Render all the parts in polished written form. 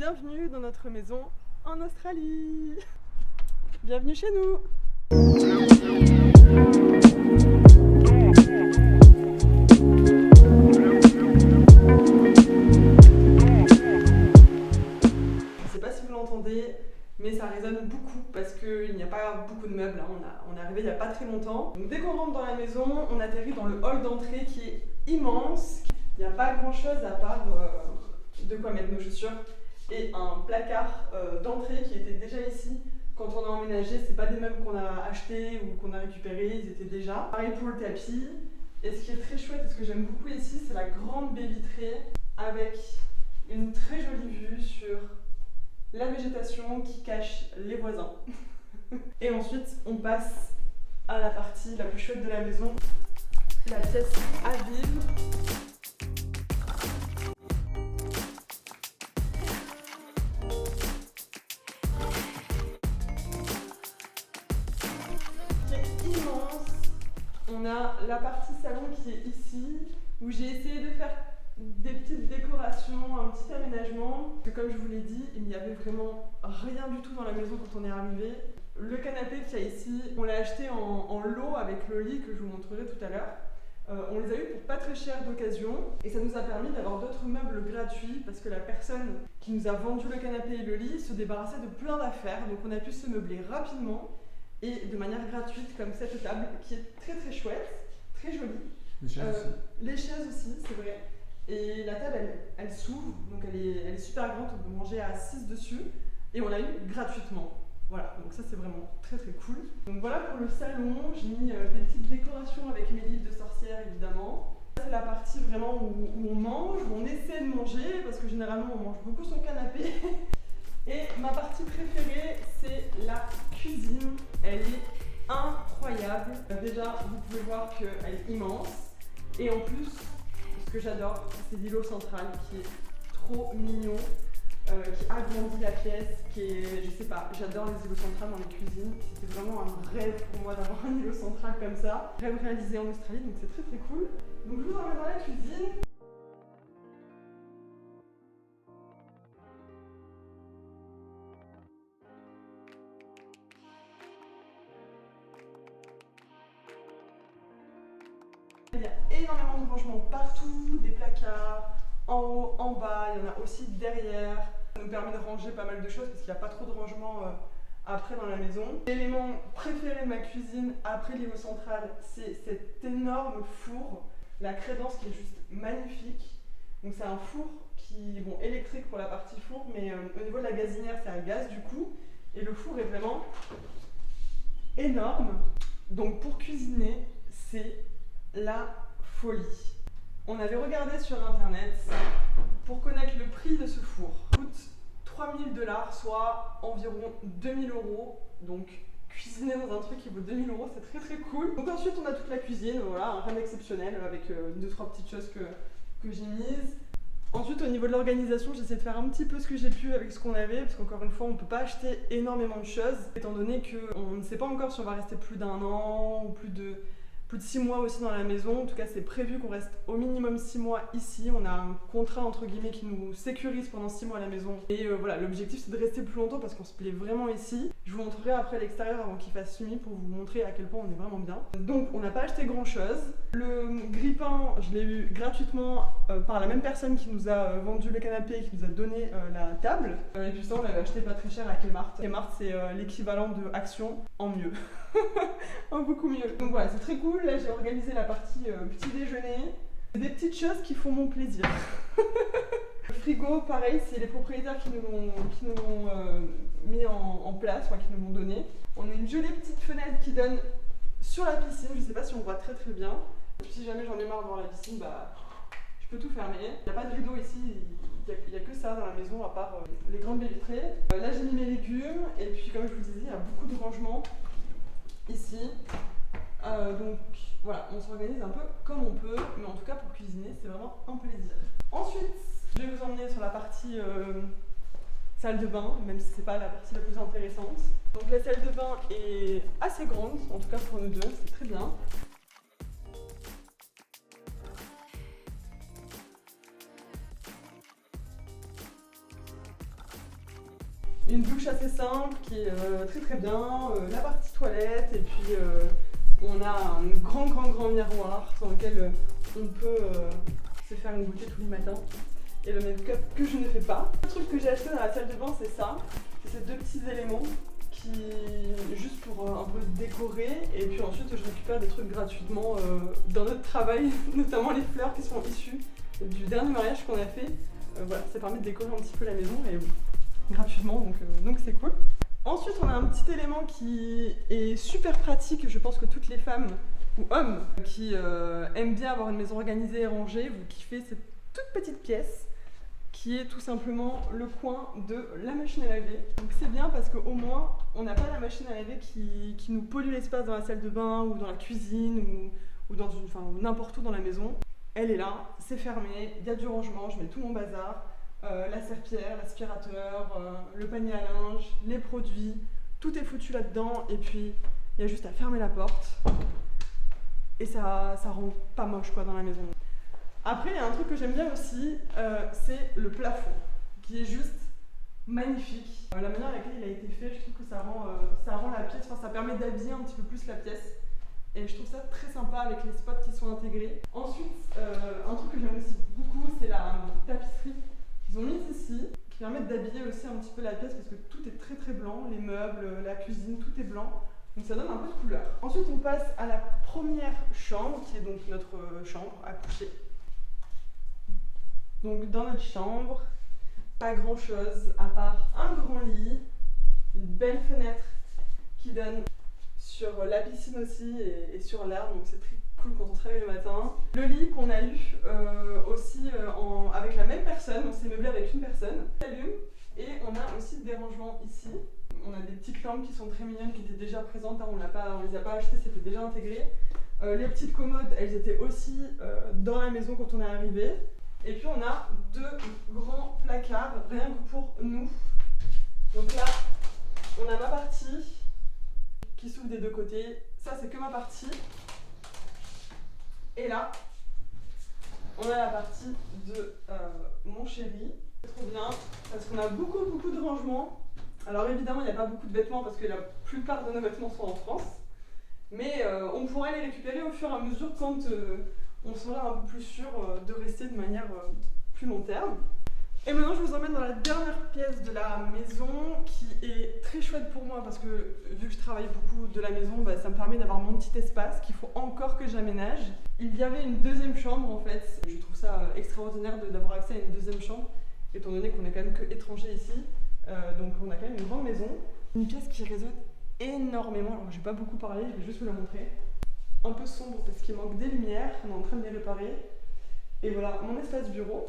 Bienvenue dans notre maison en Australie. Bienvenue chez nous. Je ne sais pas si vous l'entendez, mais ça résonne beaucoup parce qu'il n'y a pas beaucoup de meubles. On est arrivé il n'y a pas très longtemps. Donc dès qu'on rentre dans la maison, on atterrit dans le hall d'entrée qui est immense. Il n'y a pas grand chose à part de quoi mettre nos chaussures et un placard d'entrée qui était déjà ici. Quand on a emménagé, c'est pas des meubles qu'on a achetés ou qu'on a récupérés, ils étaient déjà. Pareil pour le tapis. Et ce qui est très chouette et ce que j'aime beaucoup ici, c'est la grande baie vitrée avec une très jolie vue sur la végétation qui cache les voisins. Et ensuite, on passe à la partie la plus chouette de la maison, la pièce à vivre. On a la partie salon qui est ici, où j'ai essayé de faire des petites décorations, un petit aménagement. Parce que comme je vous l'ai dit, il n'y avait vraiment rien du tout dans la maison quand on est arrivé. Le canapé qu'il y a ici, on l'a acheté en lot avec le lit que je vous montrerai tout à l'heure. On les a eu pour pas très cher d'occasion et ça nous a permis d'avoir d'autres meubles gratuits parce que la personne qui nous a vendu le canapé et le lit se débarrassait de plein d'affaires, donc on a pu se meubler rapidement et de manière gratuite comme cette table qui est très très chouette, très jolie. Les chaises aussi. Les chaises aussi, c'est vrai. Et la table elle s'ouvre, donc elle est super grande, on peut manger à 6 dessus et on l'a eu gratuitement. Voilà, donc ça c'est vraiment très très cool. Donc voilà pour le salon, j'ai mis des petites décorations avec mes livres de sorcières évidemment. C'est la partie vraiment où on mange, où on essaie de manger, parce que généralement on mange beaucoup sur le canapé. Et ma partie préférée, c'est la cuisine. Elle est incroyable. Déjà, vous pouvez voir qu'elle est immense. Et en plus, ce que j'adore, c'est l'îlot central qui est trop mignon. Qui agrandit la pièce, qui est, je sais pas, j'adore les îlots centrales dans les cuisines. C'était vraiment un rêve pour moi d'avoir un îlot central comme ça. Rêve réalisé en Australie, donc c'est très très cool. Donc je vous emmène dans la cuisine. Il y a énormément de rangements partout, des placards, en haut, en bas, il y en a aussi derrière. Ça nous permet de ranger pas mal de choses parce qu'il n'y a pas trop de rangement après dans la maison. L'élément préféré de ma cuisine après l'îlot central, c'est cet énorme four, la crédence qui est juste magnifique. Donc c'est un four qui est bon, électrique pour la partie four, mais au niveau de la gazinière c'est à gaz du coup. Et le four est vraiment énorme. Donc pour cuisiner, c'est la folie. On avait regardé sur internet pour connaître le prix de ce four. Il coûte 3000 $, soit environ 2000 €. Donc cuisiner dans un truc qui vaut 2000 €, c'est très très cool. Donc ensuite on a toute la cuisine, voilà, rien d'exceptionnel avec 2-3 petites choses que j'ai mises. Ensuite au niveau de l'organisation, j'essaie de faire un petit peu ce que j'ai pu avec ce qu'on avait, parce qu'encore une fois on ne peut pas acheter énormément de choses, étant donné qu'on ne sait pas encore si on va rester plus d'1 an ou plus de 6 mois aussi dans la maison. En tout cas c'est prévu qu'on reste au minimum 6 mois ici. On a un contrat entre guillemets qui nous sécurise pendant 6 mois à la maison. Et voilà, l'objectif c'est de rester plus longtemps parce qu'on se plaît vraiment ici. Je vous montrerai après l'extérieur avant qu'il fasse nuit pour vous montrer à quel point on est vraiment bien. Donc on n'a pas acheté grand chose. Le grille-pain, je l'ai eu gratuitement par la même personne qui nous a vendu le canapé et qui nous a donné la table. Et puis ça on l'avait acheté pas très cher à Kmart. Kmart c'est l'équivalent de Action en mieux. En beaucoup mieux. Donc voilà, c'est très cool. Là, j'ai organisé la partie petit déjeuner. Des petites choses qui font mon plaisir. Le frigo, pareil, c'est les propriétaires qui nous l'ont mis en place, enfin qui nous l'ont donné. On a une jolie petite fenêtre qui donne sur la piscine. Je sais pas si on voit très très bien. Si jamais j'en ai marre de voir la piscine, bah je peux tout fermer. Il n'y a pas de rideau ici. Il n'y a que ça dans la maison, à part les grandes baies vitrées. Là, j'ai mis mes légumes. Et puis, comme je vous disais, il y a beaucoup de rangements ici. Donc voilà, on s'organise un peu comme on peut, mais en tout cas pour cuisiner c'est vraiment un plaisir. Ensuite, je vais vous emmener sur la partie salle de bain, même si c'est pas la partie la plus intéressante. Donc la salle de bain est assez grande, en tout cas pour nous deux, c'est très bien. Une douche assez simple qui est très très bien, la partie toilette et puis on a un grand miroir sur lequel on peut se faire une beauté tous les matins. Et le make-up que je ne fais pas. Le truc que j'ai acheté dans la salle de bain c'est ça, c'est ces deux petits éléments qui juste pour un peu décorer et puis ensuite je récupère des trucs gratuitement dans notre travail, notamment les fleurs qui sont issues du dernier mariage qu'on a fait. Voilà, ça permet de décorer un petit peu la maison et gratuitement donc c'est cool. Ensuite on a un petit élément qui est super pratique, je pense que toutes les femmes ou hommes qui aiment bien avoir une maison organisée et rangée, vous kiffez cette toute petite pièce qui est tout simplement le coin de la machine à laver. Donc c'est bien parce qu'au moins on n'a pas la machine à laver qui nous pollue l'espace dans la salle de bain ou dans la cuisine ou dans n'importe où dans la maison. Elle est là, c'est fermé, il y a du rangement, je mets tout mon bazar, la serpillière, l'aspirateur, le panier à linge, les produits, tout est foutu là-dedans et puis il y a juste à fermer la porte et ça rend pas moche quoi dans la maison. Après, il y a un truc que j'aime bien aussi, c'est le plafond, qui est juste magnifique. La manière avec laquelle il a été fait, je trouve que ça rend la pièce, ça permet d'habiller un petit peu plus la pièce. Et je trouve ça très sympa avec les spots qui sont intégrés. Ensuite, un truc que j'aime aussi beaucoup, c'est la tapisserie qu'ils ont mise ici, qui permet d'habiller aussi un petit peu la pièce parce que tout est très très blanc, les meubles, la cuisine, tout est blanc. Donc ça donne un peu de couleur. Ensuite, on passe à la première chambre, qui est donc notre chambre à coucher. Donc dans notre chambre, pas grand chose à part un grand lit, une belle fenêtre qui donne sur la piscine aussi et sur l'herbe, donc c'est très cool quand on se réveille le matin. Le lit qu'on a eu aussi avec la même personne, on s'est meublé avec une personne, s'allume et on a aussi des rangements ici. On a des petites lampes qui sont très mignonnes qui étaient déjà présentes, hein, on les a pas achetées, c'était déjà intégré. Les petites commodes, elles étaient aussi dans la maison quand on est arrivé. Et puis on a deux grands placards, rien que pour nous. Donc là, on a ma partie qui s'ouvre des deux côtés. Ça, c'est que ma partie. Et là, on a la partie de mon chéri. C'est trop bien, parce qu'on a beaucoup de rangements. Alors évidemment, il n'y a pas beaucoup de vêtements, parce que la plupart de nos vêtements sont en France. Mais on pourra les récupérer au fur et à mesure quand on sera un peu plus sûr de rester de manière plus long terme. Et maintenant je vous emmène dans la dernière pièce de la maison qui est très chouette pour moi parce que vu que je travaille beaucoup de la maison, ça me permet d'avoir mon petit espace qu'il faut encore que j'aménage. Il y avait une deuxième chambre en fait, je trouve ça extraordinaire d'avoir accès à une deuxième chambre étant donné qu'on est quand même que étranger ici, donc on a quand même une grande maison. Une pièce qui résonne énormément, alors je vais pas beaucoup parler, je vais juste vous la montrer. Un peu sombre parce qu'il manque des lumières, on est en train de les réparer. Et voilà mon espace bureau.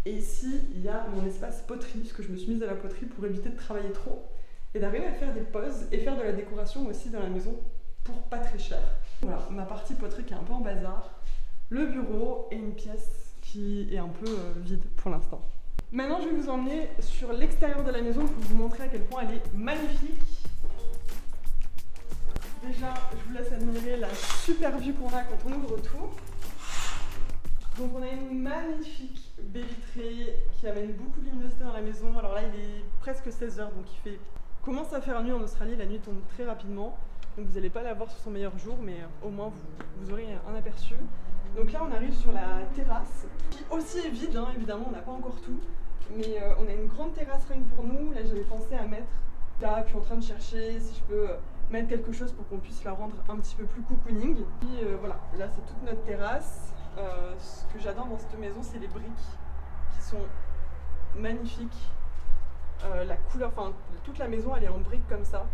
Et ici, il y a mon espace poterie, parce que je me suis mise à la poterie pour éviter de travailler trop et d'arriver à faire des pauses et faire de la décoration aussi dans la maison pour pas très cher. Voilà, ma partie poterie qui est un peu en bazar, le bureau et une pièce qui est un peu vide pour l'instant. Maintenant, je vais vous emmener sur l'extérieur de la maison pour vous montrer à quel point elle est magnifique. Déjà, je vous laisse admirer la super vue qu'on a quand on ouvre tout. Donc on a une magnifique baie vitrée qui amène beaucoup de luminosité dans la maison. Alors là, il est presque 16h, donc il commence à faire nuit en Australie. La nuit tombe très rapidement, donc vous n'allez pas la voir sur son meilleur jour, mais au moins vous aurez un aperçu. Donc là, on arrive sur la terrasse, qui aussi est vide, hein, évidemment, on n'a pas encore tout. Mais on a une grande terrasse rien que pour nous. Là, j'avais pensé à mettre là, puis je suis en train de chercher si je peux mettre quelque chose pour qu'on puisse la rendre un petit peu plus cocooning. Puis voilà, là c'est toute notre terrasse. Ce que j'adore dans cette maison, c'est les briques qui sont magnifiques. La couleur, toute la maison elle est en briques comme ça.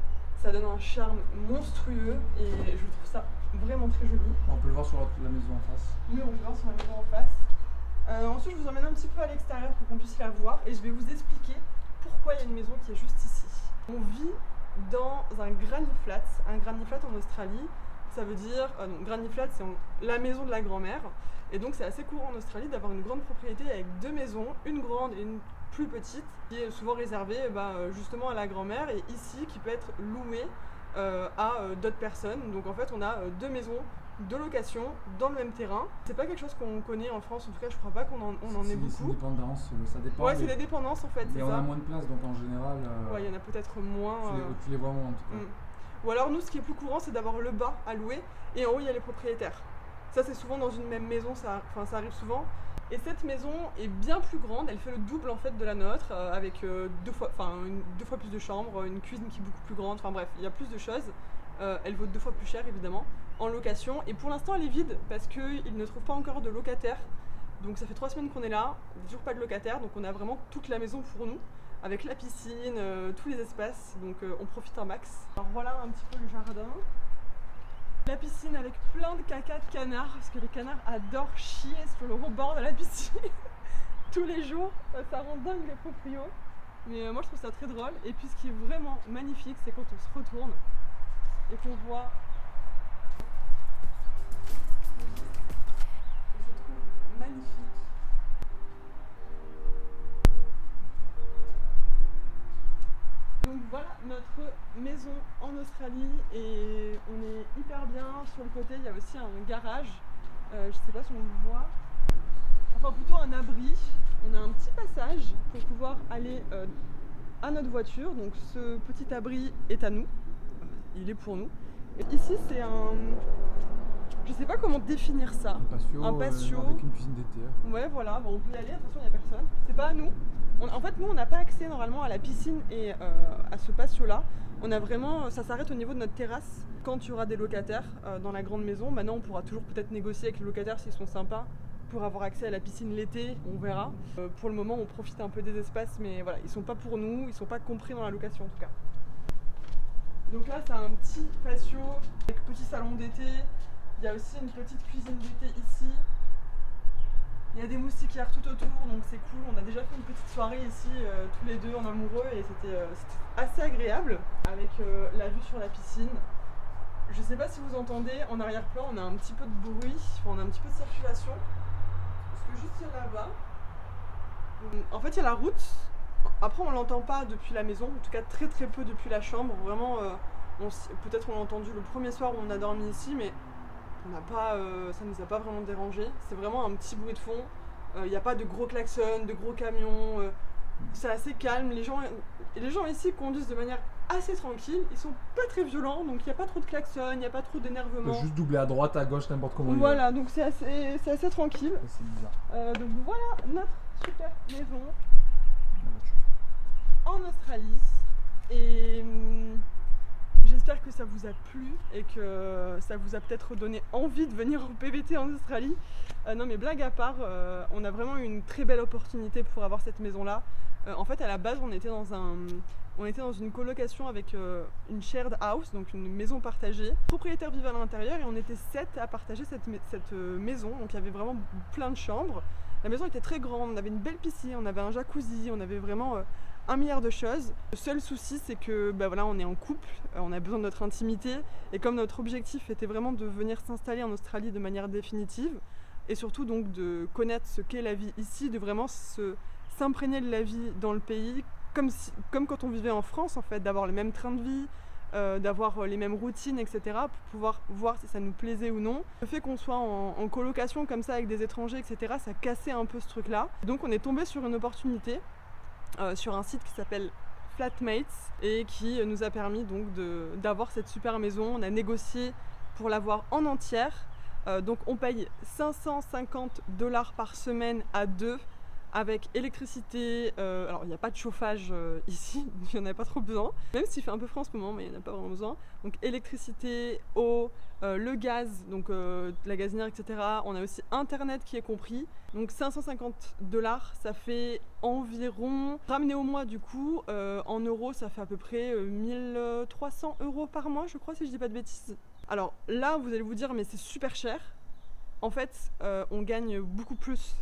Ça donne un charme monstrueux et je trouve ça vraiment très joli. On peut le voir sur la maison en face. Oui, on peut le voir sur la maison en face. Ensuite, je vous emmène un petit peu à l'extérieur pour qu'on puisse la voir et je vais vous expliquer pourquoi il y a une maison qui est juste ici. On vit dans un granny flat. Un granny flat en Australie, ça veut dire granny flat, c'est la maison de la grand-mère. Et donc c'est assez courant en Australie d'avoir une grande propriété avec deux maisons, une grande et une plus petite, qui est souvent réservée justement à la grand-mère et ici qui peut être louée à d'autres personnes. Donc en fait on a deux maisons de location dans le même terrain. C'est pas quelque chose qu'on connaît en France, en tout cas je crois pas qu'on en ait C'est beaucoup. une dépendance, ça dépend. Ouais, c'est des dépendances en fait, c'est Et on ça. a moins de place, donc en général, Ouais, il y en a peut-être moins. tu les vois moins en tout cas. Ou alors nous, ce qui est plus courant, c'est d'avoir le bas à louer et en haut, il y a les propriétaires. Ça, c'est souvent dans une même maison, ça arrive souvent. Et cette maison est bien plus grande, elle fait le double en fait de la nôtre, avec deux fois plus de chambres, une cuisine qui est beaucoup plus grande, enfin bref, il y a plus de choses. Elle vaut 2 fois plus cher évidemment en location et pour l'instant elle est vide parce qu'ils ne trouvent pas encore de locataires. Donc ça fait 3 semaines qu'on est là, toujours pas de locataires, donc on a vraiment toute la maison pour nous, avec la piscine, tous les espaces, donc on profite un max. Alors voilà un petit peu le jardin. La piscine avec plein de caca de canards, parce que les canards adorent chier sur le rebord de la piscine tous les jours, ça rend dingue les proprios. Mais moi je trouve ça très drôle, et puis ce qui est vraiment magnifique, c'est quand on se retourne et qu'on voit. Je trouve magnifique. Donc voilà notre maison en Australie et on est hyper bien. Sur le côté il y a aussi un garage, je sais pas si on le voit, enfin plutôt un abri. On a un petit passage pour pouvoir aller à notre voiture, donc ce petit abri est à nous, il est pour nous. Et ici c'est je sais pas comment définir ça. Un patio avec une piscine d'été. Ouais voilà, bon, on peut y aller, attention il n'y a personne, c'est pas à nous. En fait, nous, on n'a pas accès normalement à la piscine et à ce patio-là. On a vraiment, ça s'arrête au niveau de notre terrasse. Quand il y aura des locataires dans la grande maison, maintenant on pourra toujours peut-être négocier avec les locataires s'ils sont sympas pour avoir accès à la piscine l'été, on verra. Pour le moment, on profite un peu des espaces, mais voilà, ils sont pas pour nous, ils sont pas compris dans la location en tout cas. Donc là, c'est un petit patio avec petit salon d'été. Il y a aussi une petite cuisine d'été ici. Il y a des moustiquaires tout autour, donc c'est cool. On a déjà fait une petite soirée ici, tous les deux en amoureux, et c'était assez agréable, avec la vue sur la piscine. Je sais pas si vous entendez, en arrière-plan, on a un petit peu de bruit, enfin, on a un petit peu de circulation. Parce que juste là-bas, en fait, il y a la route. Après, on l'entend pas depuis la maison, en tout cas très très peu depuis la chambre. Vraiment, peut-être on l'a entendu le premier soir où on a dormi ici, mais ça nous a pas vraiment dérangé. C'est vraiment un petit bruit de fond. Il n'y a pas de gros klaxons, de gros camions. C'est assez calme. Les gens ici conduisent de manière assez tranquille. Ils sont pas très violents, donc il n'y a pas trop de klaxons, il n'y a pas trop d'énervement. Juste doubler à droite, à gauche, n'importe comment. Voilà, donc c'est assez tranquille. C'est bizarre. Donc voilà notre super maison en Australie. Et j'espère que ça vous a plu et que ça vous a peut-être donné envie de venir en PVT en Australie. Non mais blague à part, on a vraiment eu une très belle opportunité pour avoir cette maison-là. En fait, à la base, on était dans une colocation avec une shared house, donc une maison partagée. Le propriétaire vivait à l'intérieur et on était 7 à partager cette maison, donc il y avait vraiment plein de chambres. La maison était très grande, on avait une belle piscine, on avait un jacuzzi, on avait vraiment 1 milliard de choses. Le seul souci, c'est que voilà, on est en couple, on a besoin de notre intimité, et comme notre objectif était vraiment de venir s'installer en Australie de manière définitive, et surtout donc de connaître ce qu'est la vie ici, de vraiment s'imprégner de la vie dans le pays, comme quand on vivait en France en fait, d'avoir le même train de vie, d'avoir les mêmes routines, etc., pour pouvoir voir si ça nous plaisait ou non. Le fait qu'on soit en colocation comme ça avec des étrangers, etc., ça cassait un peu ce truc-là. Donc on est tombé sur une opportunité, sur un site qui s'appelle Flatmates et qui nous a permis donc d'avoir cette super maison. On a négocié pour l'avoir en entière. Donc on paye $550 par semaine à 2 avec électricité. Alors il n'y a pas de chauffage ici, il n'y en a pas trop besoin, même s'il fait un peu froid en ce moment, mais il n'y en a pas vraiment besoin. Donc électricité, eau, le gaz, donc la gazinière, etc. On a aussi internet qui est compris. Donc $550, ça fait environ, ramené au mois du coup, en euros, ça fait à peu près 1300 € par mois, je crois, si je dis pas de bêtises. Alors là, vous allez vous dire, mais c'est super cher. En fait, on gagne beaucoup plus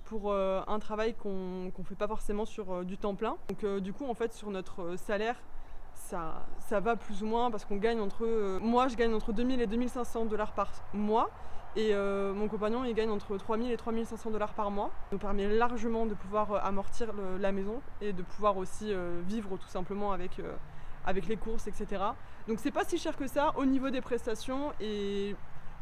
pour un travail qu'on fait pas forcément sur du temps plein. Donc du coup, en fait, sur notre salaire, ça va plus ou moins parce qu'on gagne moi, je gagne entre 2000 et 2500 $ par mois. Et mon compagnon, il gagne entre 3000 et 3500 $ par mois. Ça nous permet largement de pouvoir amortir la maison et de pouvoir aussi vivre tout simplement avec les courses, etc. Donc c'est pas si cher que ça au niveau des prestations et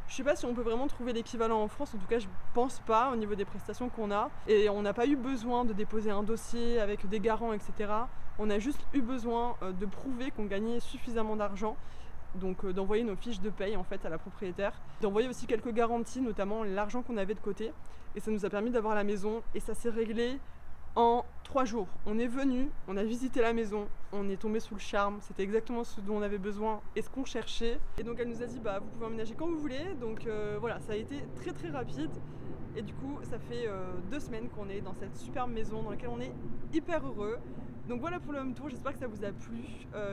Je sais pas si on peut vraiment trouver l'équivalent en France, en tout cas je pense pas au niveau des prestations qu'on a. Et on n'a pas eu besoin de déposer un dossier avec des garants, etc. On a juste eu besoin de prouver qu'on gagnait suffisamment d'argent, donc d'envoyer nos fiches de paye en fait à la propriétaire, d'envoyer aussi quelques garanties, notamment l'argent qu'on avait de côté. Et ça nous a permis d'avoir la maison et ça s'est réglé en 3 jours. On est venu, on a visité la maison, on est tombé sous le charme, c'était exactement ce dont on avait besoin et ce qu'on cherchait. Et donc elle nous a dit bah vous pouvez emménager quand vous voulez, donc voilà, ça a été très très rapide. Et du coup ça fait 2 semaines qu'on est dans cette superbe maison dans laquelle on est hyper heureux. Donc voilà pour le home tour, j'espère que ça vous a plu.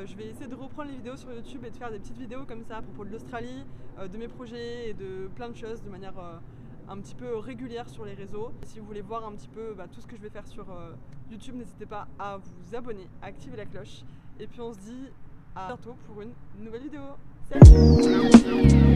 Je vais essayer de reprendre les vidéos sur YouTube et de faire des petites vidéos comme ça à propos de l'Australie, de mes projets et de plein de choses de manière un petit peu régulière sur les réseaux. Et si vous voulez voir un petit peu tout ce que je vais faire sur YouTube, n'hésitez pas à vous abonner, à activer la cloche. Et puis on se dit à bientôt pour une nouvelle vidéo. Salut!